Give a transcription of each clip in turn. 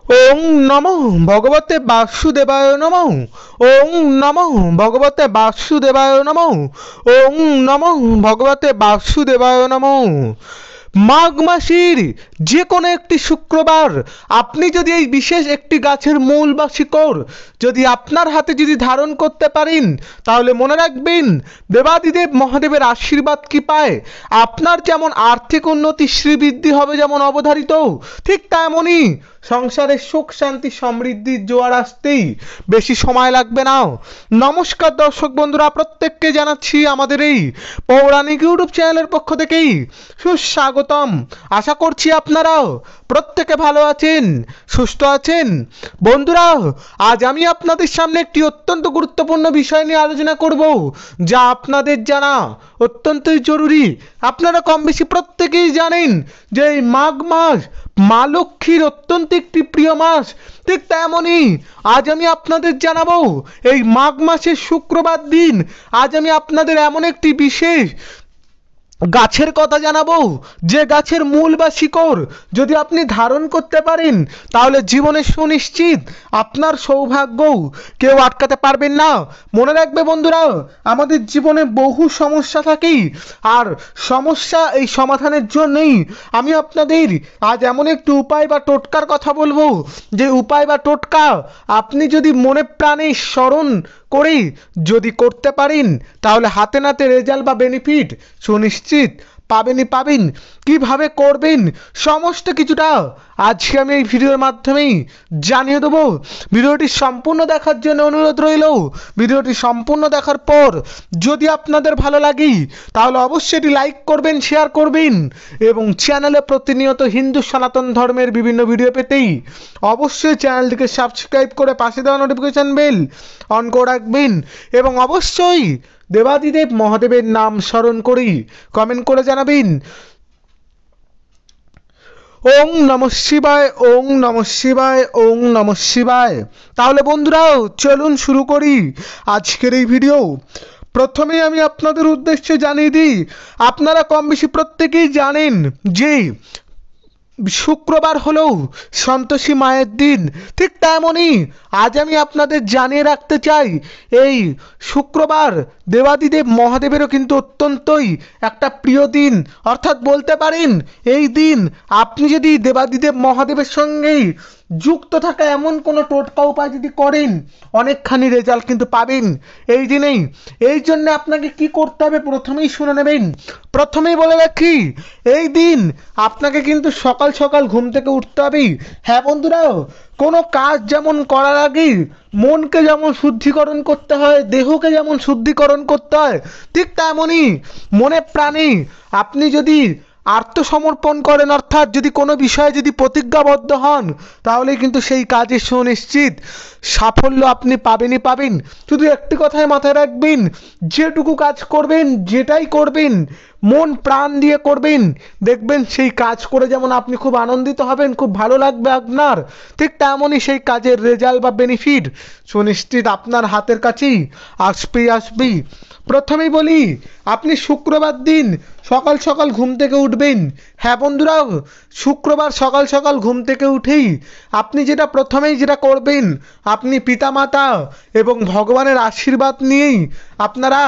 ওং নমঃ ভগবতে বাসুদেবায় নমঃ। ওং নমঃ ভগবতে বাসুদেবায় নমঃ। ওং নমঃ ভগবতে বাসুদেবায় নমঃ। মাঘ মাসের যে কোনো একটি শুক্রবার আপনি যদি এই বিশেষ একটি গাছের মূল বা শিকড় যদি আপনার হাতে যদি ধারণ করতে পারেন, তাহলে মনে রাখবেন দেবাদিদেব মহাদেবের আশীর্বাদ কি পায় আপনার যেমন আর্থিক উন্নতি শ্রীবৃদ্ধি হবে যেমন অবধারিত, ঠিক তেমনই সংসারের সুখ শান্তি সমৃদ্ধির জোয়ার আসতেই বেশি সময় লাগবে না। নমস্কার দর্শক বন্ধুরা, প্রত্যেককে জানাচ্ছি আমাদের এই পৌরাণিক ইউটিউব চ্যানেলের পক্ষ থেকেই সুস্বাগতম। আশা করছি আপনারাও প্রত্যেকে ভালো আছেন, সুস্থ আছেন। বন্ধুরা, আজ আমি আপনাদের সামনে একটি অত্যন্ত গুরুত্বপূর্ণ বিষয় নিয়ে আলোচনা করব, যা আপনাদের জানা অত্যন্তই জরুরি। আপনারা কম বেশি প্রত্যেকেই জানেন যে এই মাঘ মাস মা লক্ষ্মীর অত্যন্ত একটি প্রিয় মাস। ঠিক তেমনই আজ আমি আপনাদের জানাবো এই মাঘ মাসের শুক্রবার দিন আজ আমি আপনাদের এমন একটি বিশেষ গাছের কথা জানাবো, যে গাছের মূল বা শিকড় যদি আপনি ধারণ করতে পারেন, তাহলে জীবনে সুনিশ্চিত আপনার সৌভাগ্য কেউ আটকাতে পারবেন না। মনে রাখবে বন্ধুরা, আমাদের জীবনে বহু সমস্যা থাকে, আর সমস্যা এই সমাধানের জন্যই আমি আপনাদের আজ এমন একটি উপায় বা টোটকার কথা বলবো, যে উপায় বা টোটকা আপনি যদি মনে প্রাণে স্মরণ করে যদি করতে পারেন, তাহলে হাতে নাতে রেজাল্ট বা বেনিফিট সুনিশ্চিত পাবেন। কিভাবে করবেন সমস্ত কিছুটা আজকে আমি এই ভিডিওর মাধ্যমেই জানিয়ে দেবো। ভিডিওটি সম্পূর্ণ দেখার জন্য অনুরোধ রইল। ভিডিওটি সম্পূর্ণ দেখার পর যদি আপনাদের ভালো লাগে, তাহলে অবশ্যই এটি লাইক করবেন, শেয়ার করবেন, এবং চ্যানেলে প্রতিনিয়ত হিন্দু সনাতন ধর্মের বিভিন্ন ভিডিও পেতেই অবশ্যই চ্যানেলটিকে সাবস্ক্রাইব করে পাশে দেওয়া নোটিফিকেশন বেল অন করে রাখবেন, এবং অবশ্যই দেবাদিদেব মহাদেবের নাম স্মরণ করি কমেন্ট করে জানাবেন ওং নমঃ শিবায়, ওং নমঃ শিবায়, ওং নমঃ শিবায়। তাহলে বন্ধুরাও চলুন শুরু করি আজকের এই ভিডিও। প্রথমেই আমি আপনাদের উদ্দেশ্যে জানিয়ে দিই, আপনারা কম বেশি প্রত্যেকেই জানেন যে শুক্রবার হলেও সন্তোষী মায়ের দিন। ঠিক তেমনই আজ আমি আপনাদের জানিয়ে রাখতে চাই, এই শুক্রবার দেবাদিদেব মহাদেবেরও কিন্তু অত্যন্তই একটা প্রিয় দিন। অর্থাৎ বলতে পারেন এই দিন আপনি যদি দেবাদিদেব মহাদেবের সঙ্গেই যুক্ত থাকা এমন কোনো টোটকা উপায় যদি করেন, অনেকখানি রেজাল্ট কিন্তু পাবেন এই দিনেই। এই জন্য আপনাকে কি করতে হবে প্রথমেই শুনে নেবেন। প্রথমেই বলে রাখি, এই দিন আপনাকে কিন্তু সকাল সকাল ঘুম থেকে উঠতে হবে। হ্যাঁ বন্ধুরাও, কোনো কাজ যেমন করার আগে মনকে যেমন শুদ্ধিকরণ করতে হয়, দেহকে যেমন শুদ্ধিকরণ করতে হয়, ঠিক তেমনই মনে প্রাণে আপনি যদি আত্মসমর্পণ করেন, অর্থাৎ যদি কোনো বিষয়ে যদি প্রতিজ্ঞাবদ্ধ হন, তাহলে কিন্তু সেই কাজে সুনিশ্চিত সাফল্য আপনি পাবেন। শুধু একটি কথাই মাথায় রাখবেন, যেটুকু কাজ করবেন, যেটাই করবেন মন প্রাণ দিয়ে করবেন, দেখবেন সেই কাজ করে যেমন আপনি খুব আনন্দিত হবেন, খুব ভালো লাগবে আপনার, ঠিক তেমনই সেই কাজের রেজাল্ট বা বেনিফিট সুনিশ্চিত আপনার হাতের কাছেই আসবেই। প্রথমেই বলি, আপনি শুক্রবার দিন সকাল সকাল ঘুম থেকে উঠবেন। হ্যাঁ বন্ধুরা, শুক্রবার সকাল সকাল ঘুম থেকে উঠেই আপনি প্রথমেই যেটা করবেন, আপনি পিতামাতা এবং ভগবানের আশীর্বাদ নিয়েই আপনারা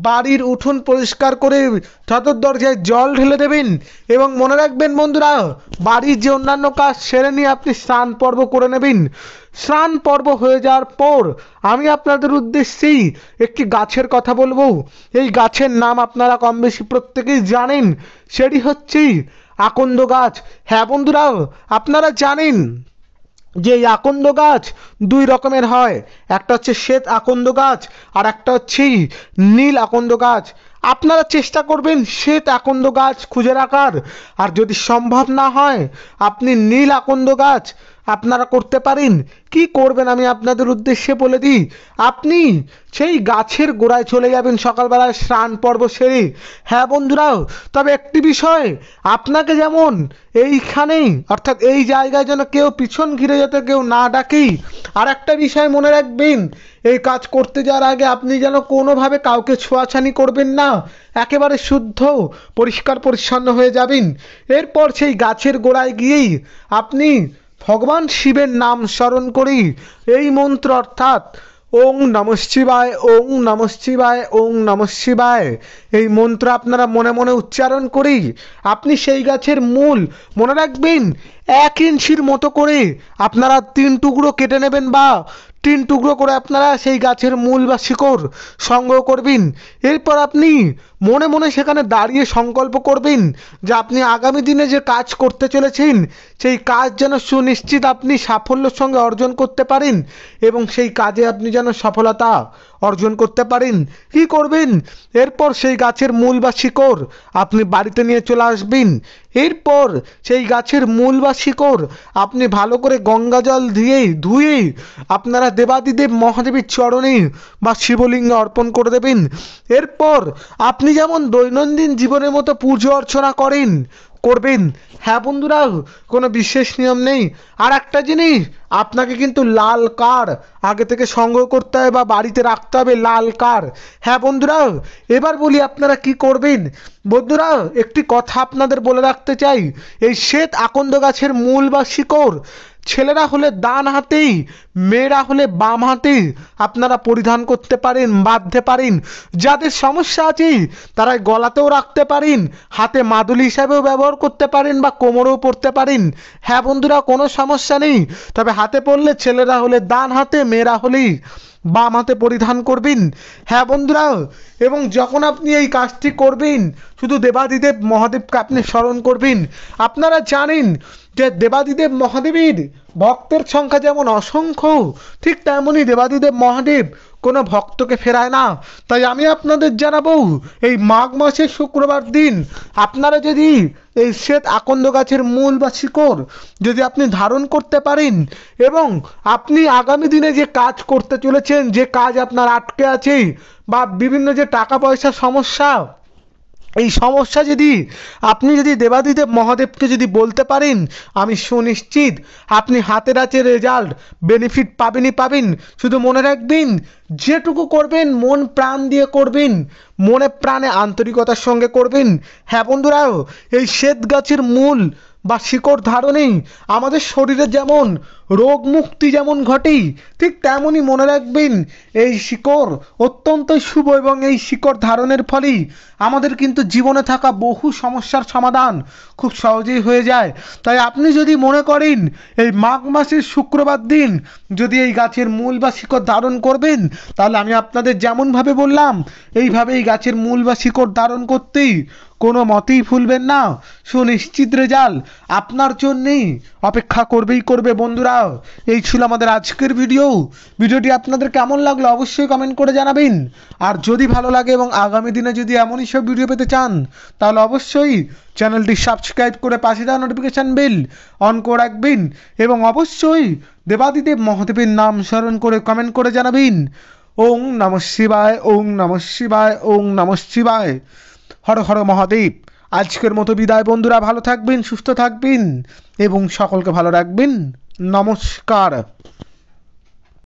বাড়ির উঠোন পরিষ্কার করে চতুর দরজায় জল ঢেলে দেবেন, এবং মনে রাখবেন বন্ধুরা, বাড়ির যে অন্যান্য কাজ সেরে নিয়ে আপনি স্নান পর্ব করে নেবেন। স্নান পর্ব হয়ে যাওয়ার পর আমি আপনাদের উদ্দেশ্যেই একটি গাছের কথা বলবো। এই গাছের নাম আপনারা কম বেশি প্রত্যেকেই জানেন, সেটি হচ্ছে আকন্দ গাছ। হ্যাঁ বন্ধুরা, আপনারা জানেন যে এই আকন্দ গাছ দুই রকমের হয়, একটা হচ্ছে শ্বেত আকন্দ গাছ, আর একটা হচ্ছে নীল আকন্দ গাছ। আপনারা চেষ্টা করবেন শ্বেত আকন্দ গাছ খুঁজে রাখার, আর যদি সম্ভব না হয় আপনি নীল আকন্দ গাছ আপনারা করতে পারেন। কি করবেন আমি আপনাদের উদ্দেশ্যে বলে দিই, আপনি সেই গাছের গোড়ায় চলে যাবেন সকালবেলায় স্নান পর্ব সেরে। হ্যাঁ বন্ধুরাও, তবে একটি বিষয়, আপনাকে যেমন এইখানেই অর্থাৎ এই জায়গায় যেন কেউ পিছন ঘিরে যেতে কেউ না ডাকেই। আর একটা বিষয় মনে রাখবেন, এই কাজ করতে যাওয়ার আগে আপনি যেন কোনোভাবে কাউকে ছোঁয়াছানি করবেন না, একেবারে শুদ্ধ পরিষ্কার পরিচ্ছন্ন হয়ে যাবেন। এরপর সেই গাছের গোড়ায় গিয়েই আপনি ভগবান শিবের নাম স্মরণ করি এই মন্ত্র অর্থাৎ ওং নমঃ শিবায়, ওং নমঃ শিবায়, ওং নমঃ শিবায়, এই মন্ত্র আপনারা মনে মনে উচ্চারণ করি আপনি সেই গাছের মূল মনে রাখবেন 1 ইঞ্চির মতো করে আপনারা 3 টুকরো কেটে নেবেন বা 3 টুকরো করে আপনারা সেই গাছের মূল বা শিকড় সংগ্রহ করবেন। এরপর আপনি মনে মনে সেখানে দাঁড়িয়ে সংকল্প করবেন যে আপনি আগামী দিনে যে কাজ করতে চলেছেন সেই কাজ যেন সুনিশ্চিত আপনি সাফল্যের সঙ্গে অর্জন করতে পারেন এবং সেই কাজে আপনি যেন সফলতা অর্জন করতে পারেন। কি করবেন? এরপর সেই গাছের মূল বা শিকড় আপনি বাড়িতে নিয়ে চলে আসবেন। এরপর সেই গাছের মূল বা শিকড় আপনি ভালো করে গঙ্গা জল দিয়ে ধুয়ে আপনারা দেবাদিদেব মহাদেবের চরণে বা শিবলিঙ্গে অর্পণ করে দেবেন। এরপর আপনি যেমন দৈনন্দিন জীবনের মতো পুজো অর্চনা করবেন। হ্যাঁ বন্ধুরা, কোনো বিশেষ নিয়ম নেই। আর একটা জিনিস, আপনাকে কিন্তু লাল কার্ড আগে থেকে সংগ্রহ করতে হবে বা বাড়িতে রাখতে হবে লাল কার্ড। হ্যাঁ বন্ধুরা, এবার বলি আপনারা কি করবেন। বন্ধুরা, একটি কথা আপনাদের বলে রাখতে চাই, এই শ্বেত আকন্দ গাছের মূল বা শিকড় ছেলেরা হলে ডান হাতেই, মেয়েরা হলে বাম হাতে আপনারা পরিধান করতে পারেন, বাঁধতে পারেন। যাদের সমস্যা আছে তারা গলাতেও রাখতে পারেন, হাতে মাদুলি হিসাবেও ব্যবহার করতে পারেন বা কোমরেও পরতে পারেন। হ্যাঁ বন্ধুরা, কোনো সমস্যা নেই। তবে হাতে পরলে ছেলেরা হলে ডান হাতে, মেয়েরা হলেই বাম হাতে পরিধান করবেন। হ্যাঁ বন্ধুরা, এবং যখন আপনি এই কাজটি করবেন শুধু দেবাদিদেব মহাদেবকে আপনি স্মরণ করবেন। আপনারা জানেন যে দেবাদিদেব মহাদেবের ভক্তের সংখ্যা যেমন অসংখ্য, ঠিক তেমনই দেবাদিদেব মহাদেব কোনো ভক্তকে ফেরায় না। তাই আমি আপনাদের জানাবো, এই মাঘ মাসের শুক্রবার দিন আপনারা যদি এই শ্বেত আকন্দ গাছের মূল বা শিকড় যদি আপনি ধারণ করতে পারেন এবং আপনি আগামী দিনে যে কাজ করতে চলেছেন, যে কাজ আপনার আটকে আছে বা বিভিন্ন যে টাকা পয়সার সমস্যা, এই সমস্যা যদি আপনি যদি দেবাদিদেব মহাদেবকে যদি বলতে পারেন, আমি সুনিশ্চিত আপনি হাতের কাছে রেজাল্ট বেনিফিট পাবেনই পাবেন। শুধু মনে রাখবেন, যেটুকু করবেন মন প্রাণ দিয়ে করবেন, মনে প্রাণে আন্তরিকতার সঙ্গে করবেন। হ্যাঁ বন্ধুরা, এই শ্বেত গাছের মূল বা শিকড় ধারণেই আমাদের শরীরে যেমন রোগ মুক্তি যেমন ঘটে, ঠিক তেমনই মনে রাখবেন এই শিকড় অত্যন্ত শুভ এবং এই শিকড় ধারণের ফলেই আমাদের কিন্তু জীবনে থাকা বহু সমস্যার সমাধান খুব সহজেই হয়ে যায়। তাই আপনি যদি মনে করেন এই মাঘ মাসের শুক্রবার দিন যদি এই গাছের মূল বা শিকড় ধারণ করবেন, তাহলে আমি আপনাদের যেমনভাবে বললাম এইভাবে এই গাছের মূল বা শিকড় ধারণ করতেই কোনো মতেই ভুলবেন না, সুনিশ্চিত রেজাল্ট আপনার জন্যেই অপেক্ষা করবেই করবে। বন্ধুরা, এই ছিল আমাদের আজকের ভিডিওটি আপনাদের কেমন লাগলো অবশ্যই কমেন্ট করে জানাবেন। আর যদি ভালো লাগে এবং আগামী দিনে যদি এমনই সব ভিডিও পেতে চান তাহলে অবশ্যই চ্যানেলটি সাবস্ক্রাইব করে পাশে দেওয়া নোটিফিকেশান বেল অন করে রাখবেন এবং অবশ্যই দেবাদিদেব মহাদেবের নাম স্মরণ করে কমেন্ট করে জানাবেন ওং নমঃ শিবায়, ওং নমঃ শিবায়, ওং নমঃ শিবায়। হর হর মহাদেব। আজকের মতো বিদায় বন্ধুরা, ভালো থাকবেন, সুস্থ থাকবেন এবং সকলকে ভালো রাখবেন। নমস্কার।